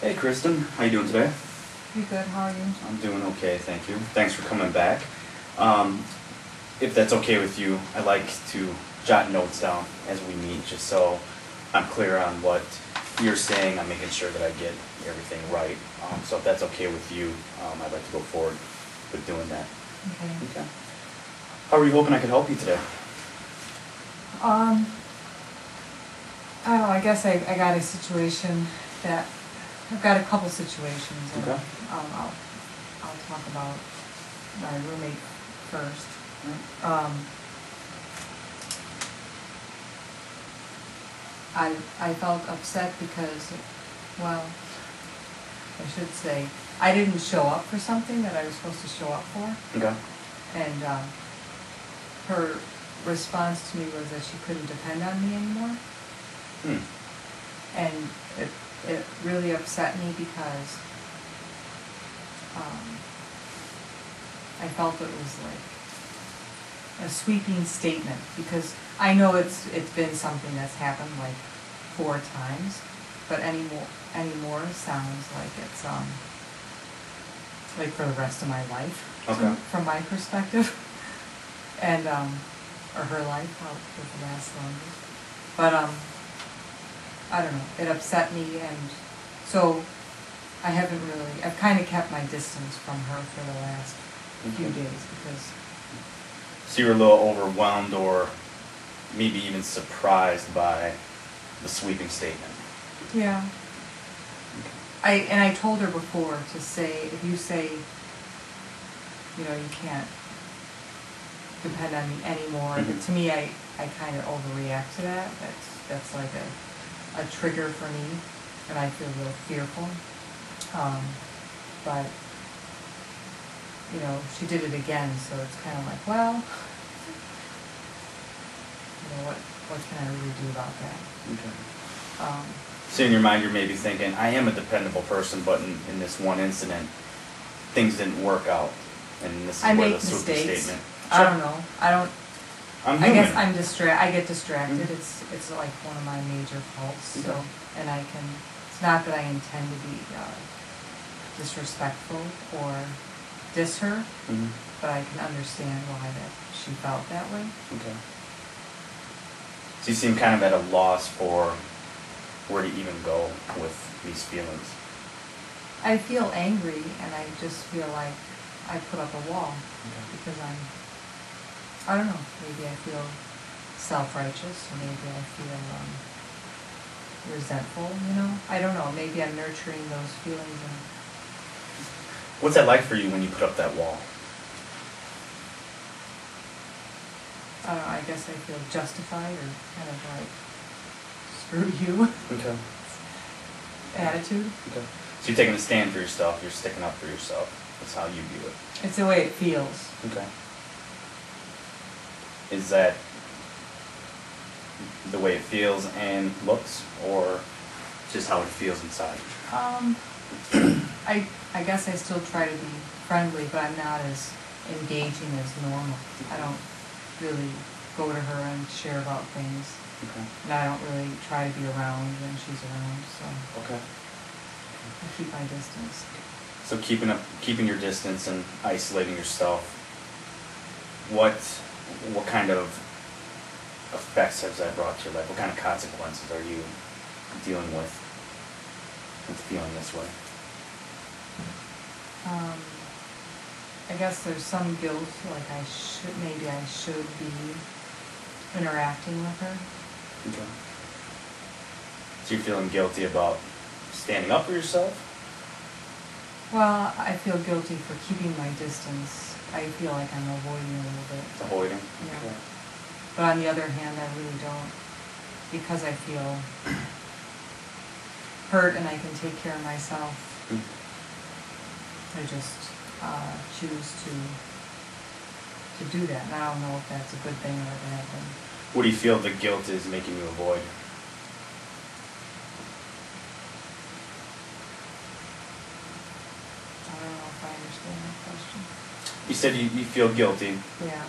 Hey Kristen, how you doing today? You good? How are you? I'm doing okay, thank you. Thanks for coming back. If that's okay with you, I like to jot notes down as we meet, just so I'm clear on what you're saying. I'm making sure that I get everything right. So if that's okay with you, I'd like to go forward with doing that. Okay. Okay. How are you hoping I could help you today? I don't know, I guess I got a situation that, I've got a couple situations. And, Okay. I'll talk about my roommate first. I felt upset because, well, I should say, I didn't show up for something that I was supposed to show up for. Okay. And her response to me was that she couldn't depend on me anymore. And it really upset me because I felt it was like a sweeping statement, because I know it's been something that's happened like 4 times, but anymore sounds like it's like for the rest of my life. Okay. From my perspective, and or her life, how it would last longer. But I don't know. It upset me, and so I've kind of kept my distance from her for the last few days because. So you were a little overwhelmed, or maybe even surprised by the sweeping statement. Yeah. I told her before to say, if you say, you know, you can't depend on me anymore. Mm-hmm. To me, I kind of overreact to that. That's like a trigger for me, and I feel real fearful. But you know, she did it again, so it's kind of like, well, you know, what can I really do about that? Okay. So in your mind, you're maybe thinking, I am a dependable person, but in this one incident, things didn't work out, and this is I where make the sweeping mistakes. statement. I don't know. I'm I human. guess I get distracted. Mm-hmm. It's like one of my major faults. Okay. So, and it's not that I intend to be disrespectful or diss her, but I can understand why that she felt that way. Okay. So you seem kind of at a loss for where to even go with these feelings. I feel angry, and I just feel like I put up a wall because I don't know, maybe I feel self-righteous, or maybe I feel resentful, you know? I don't know, maybe I'm nurturing those feelings. What's that like for you when you put up that wall? I don't know, I guess I feel justified, or kind of like, screw you Okay. attitude. Okay. So you're taking a stand for yourself, you're sticking up for yourself. That's how you view it. It's the way it feels. Okay. Is that the way it feels and looks, or just how it feels inside? I guess I still try to be friendly, but I'm not as engaging as normal. I don't really go to her and share about things. Okay. And I don't really try to be around when she's around, so Okay. I keep my distance. So keeping your distance and isolating yourself, what kind of effects has that brought to your life? What kind of consequences are you dealing with feeling this way? I guess there's some guilt, like maybe I should be interacting with her. Okay. So you're feeling guilty about standing up for yourself? Well, I feel guilty for keeping my distance. I feel like I'm avoiding a little bit. Avoiding? Yeah. Okay. But on the other hand, I really don't, because I feel hurt and I can take care of myself. I just choose to do that. And I don't know if that's a good thing or a bad thing. What do you feel the guilt is making you avoid? I don't know if I understand that question. You said you feel guilty. Yeah.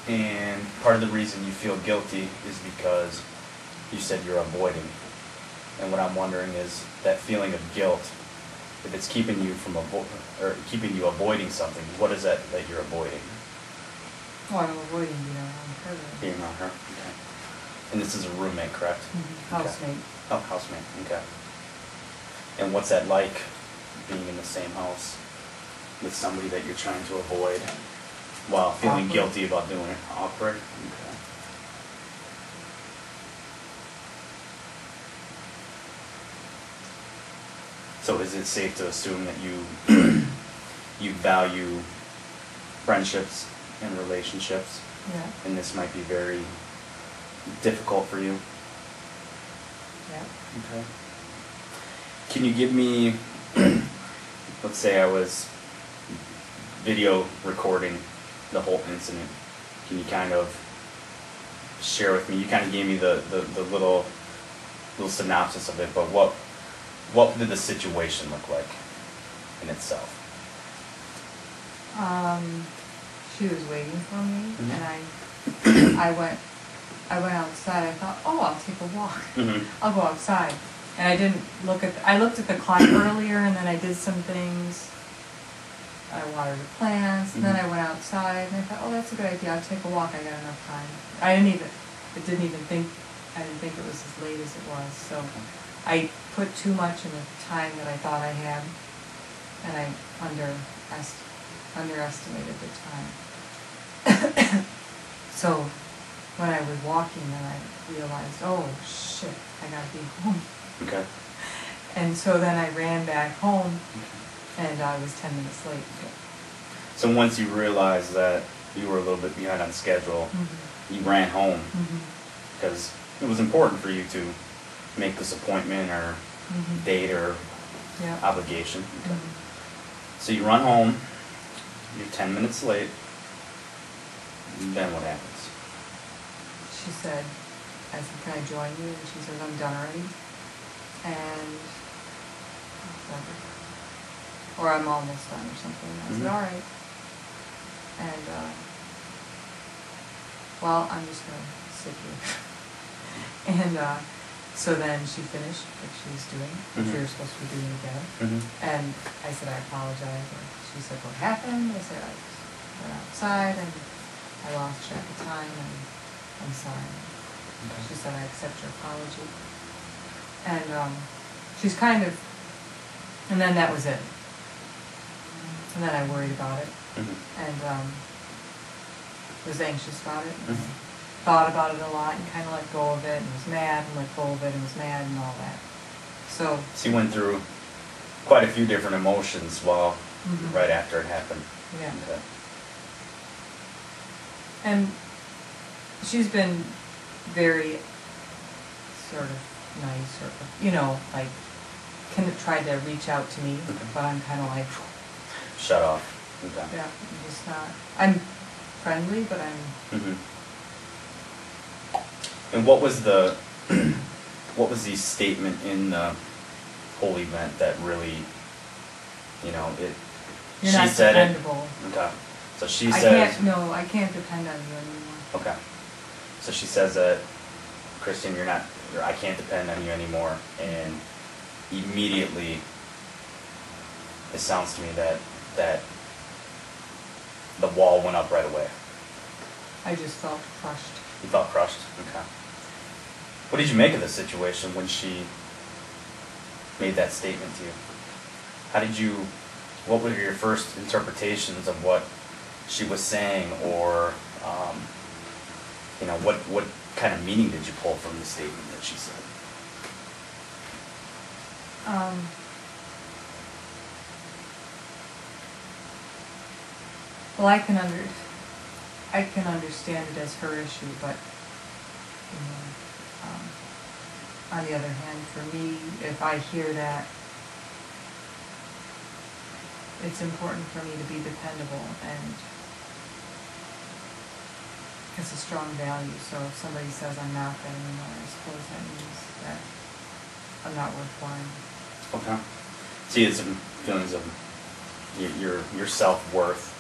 And part of the reason you feel guilty is because you said you're avoiding. And what I'm wondering is, that feeling of guilt, if it's keeping you from or keeping you avoiding something, what is that you're avoiding? Well, I'm avoiding being around her. Being around her. Okay. And this is a roommate, correct? Housemate. Okay. Oh, housemate. Okay. And what's that like, being in the same house with somebody that you're trying to avoid while feeling Awkward. guilty about doing it? Awkward? Okay. So is it safe to assume that you you value friendships and relationships, Yeah. and this might be very difficult for you? Yeah. Okay. Can you give me, let's say I was video recording the whole incident. Can you kind of share with me? You kind of gave me the little synopsis of it, but what did the situation look like in itself? She was waiting for me, Mhm. and I went outside. I thought, oh, I'll take a walk. Mm-hmm. I'll go outside. And I didn't look at, I looked at the clock earlier, and then I did some things. I watered the plants, and then I went outside, and I thought, oh, that's a good idea. I'll take a walk. I got enough time. I didn't think it was as late as it was. So I put too much in the time that I thought I had, and I underestimated the time. So when I was walking, then I realized, oh shit, I gotta be home. Okay. And so then I ran back home, and I was 10 minutes late. So once you realized that you were a little bit behind on schedule, you ran home because it was important for you to make this appointment or date or Yeah. obligation. Okay. So you run home, you're 10 minutes late, then what happens? She said, I said, can I join you? And she said, I'm done already. And, or I'm almost done or something. I said, all right. And, well, I'm just going to sit here. And so then she finished what she was doing, which we were supposed to be doing together. And I said, I apologize. And she said, what happened? I said, I went outside and I lost track of time, and I'm sorry. She said, I accept your apology. And she's kind of, and then that was it. And then I worried about it, and was anxious about it, and thought about it a lot, and kind of let go of it, and was mad, and let go of it, and was mad, and all that. So you went through quite a few different emotions while right after it happened. Yeah. Okay. And she's been very sort of nice, or like kind of tried to reach out to me, but I'm kind of like, shut off. Okay. yeah, I'm just not. I'm friendly, but I'm. And what was the statement in the whole event that really, it? You're she not said dependable. it. Okay. So she I says. I can't depend on you anymore. Okay. So she says that, Christian, I can't depend on you anymore, and immediately, it sounds to me that the wall went up right away. I just felt crushed. You felt crushed? Okay. What did you make of the situation when she made that statement to you? What were your first interpretations of what she was saying, or, what kind of meaning did you pull from the statement that she said? Well, I can understand it as her issue, but on the other hand, for me, if I hear that, it's important for me to be dependable, and it's a strong value. So if somebody says I'm not that anymore, I suppose that means that I'm not worthwhile. Okay. So you had some feelings of your self-worth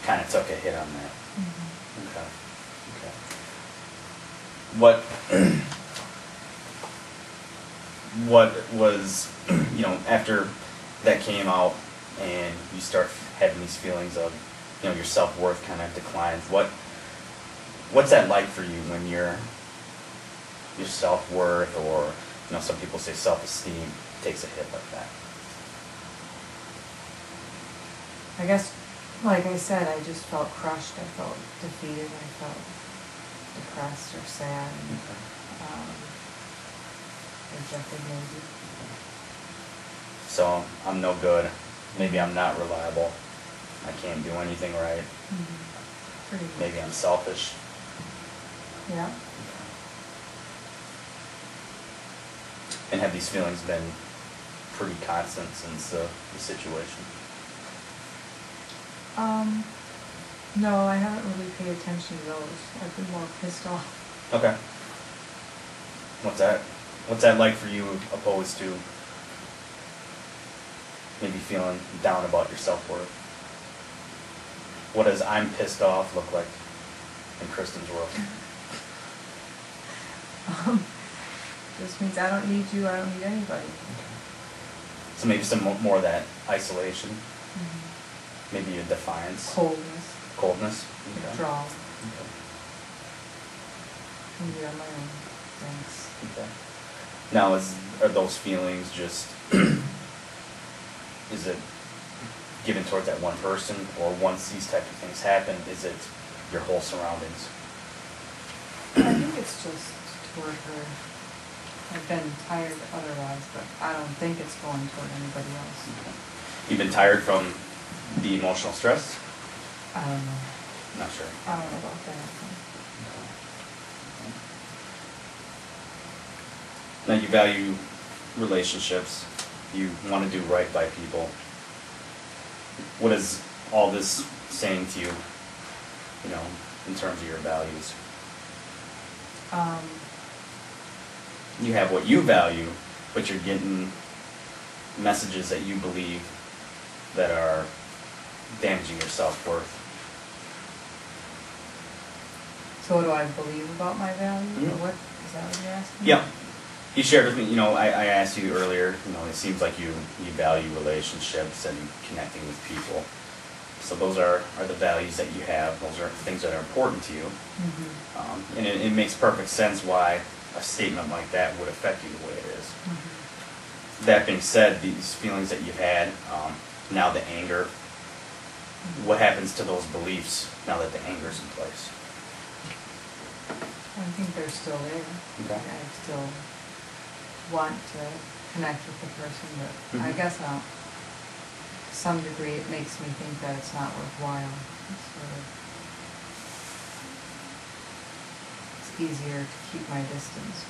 kind of took a hit on that. Okay. What was, after that came out and you start having these feelings of, your self-worth kind of declines, what's that like for you when your self-worth, or some people say self-esteem, takes a hit like that? I guess, like I said, I just felt crushed. I felt defeated. I felt depressed or sad. And, rejected maybe. So I'm no good. Maybe I'm not reliable. I can't do anything right. Pretty much. Maybe I'm selfish. Yeah. And have these feelings been pretty constant since the situation? No, I haven't really paid attention to those. I've been more pissed off. Okay. What's that like for you, opposed to maybe feeling down about your self-worth? What does "I'm pissed off" look like in Kristen's world? This means I don't need you, I don't need anybody. So maybe some more of that isolation, maybe a defiance. Coldness. Okay. Withdrawal. Okay. Maybe on my own. Thanks. Okay. Now, are those feelings just, is it given towards that one person, or once these type of things happen, is it your whole surroundings? I think it's just toward her. I've been tired otherwise, but I don't think it's going toward anybody else. Okay. You've been tired from the emotional stress? I don't know. Not sure. I don't know about that. Now, you value relationships. You want to do right by people. What is all this saying to you, in terms of your values? You have what you value, but you're getting messages that you believe that are damaging your self-worth. So what do I believe about my values? Or what? Is that what you're asking? Yeah. You shared with me, I asked you earlier, it seems like you value relationships and connecting with people. So those are the values that you have. Those are things that are important to you. And it makes perfect sense why a statement like that would affect you the way it is. That being said, these feelings that you've had, now the anger, what happens to those beliefs now that the anger's in place? I think they're still there. Okay. I still want to connect with the person, but I guess to some degree it makes me think that it's not worthwhile. It's easier to keep my distance.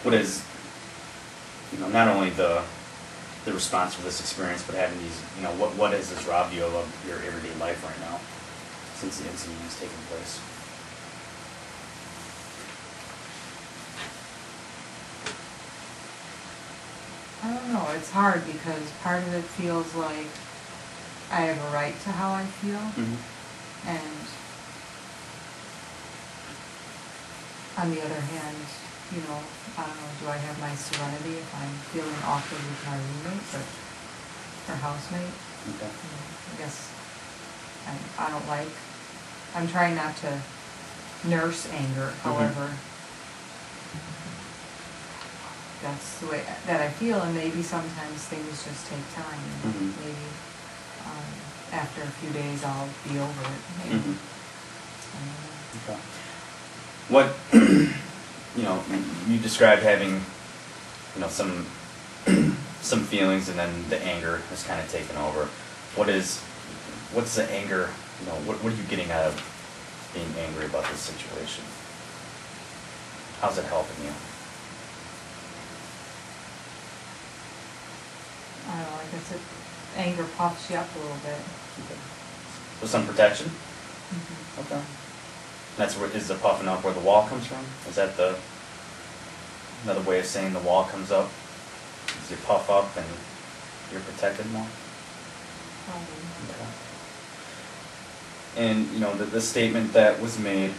What is, not only the response for this experience, but having these, what has this robbed you of your everyday life right now since the incident has taken place? I don't know, it's hard because part of it feels like I have a right to how I feel, and on the other hand, I don't know, do I have my serenity if I'm feeling awkward with my roommate or housemate? Okay. I guess I'm trying not to nurse anger, however, that's the way that I feel, and maybe sometimes things just take time, and maybe after a few days I'll be over it, maybe. Okay. What, you described having, some feelings, and then the anger has kind of taken over. What's the anger, what are you getting out of being angry about this situation? How's it helping you? I don't know, I guess anger puffs you up a little bit. Okay. So some protection? Okay. That's is the puffing up where the wall comes from? Is that another way of saying the wall comes up? Is you puff up and you're protected more? Okay. And the statement that was made,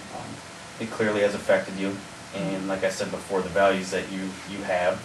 it clearly has affected you. And like I said before, the values that you have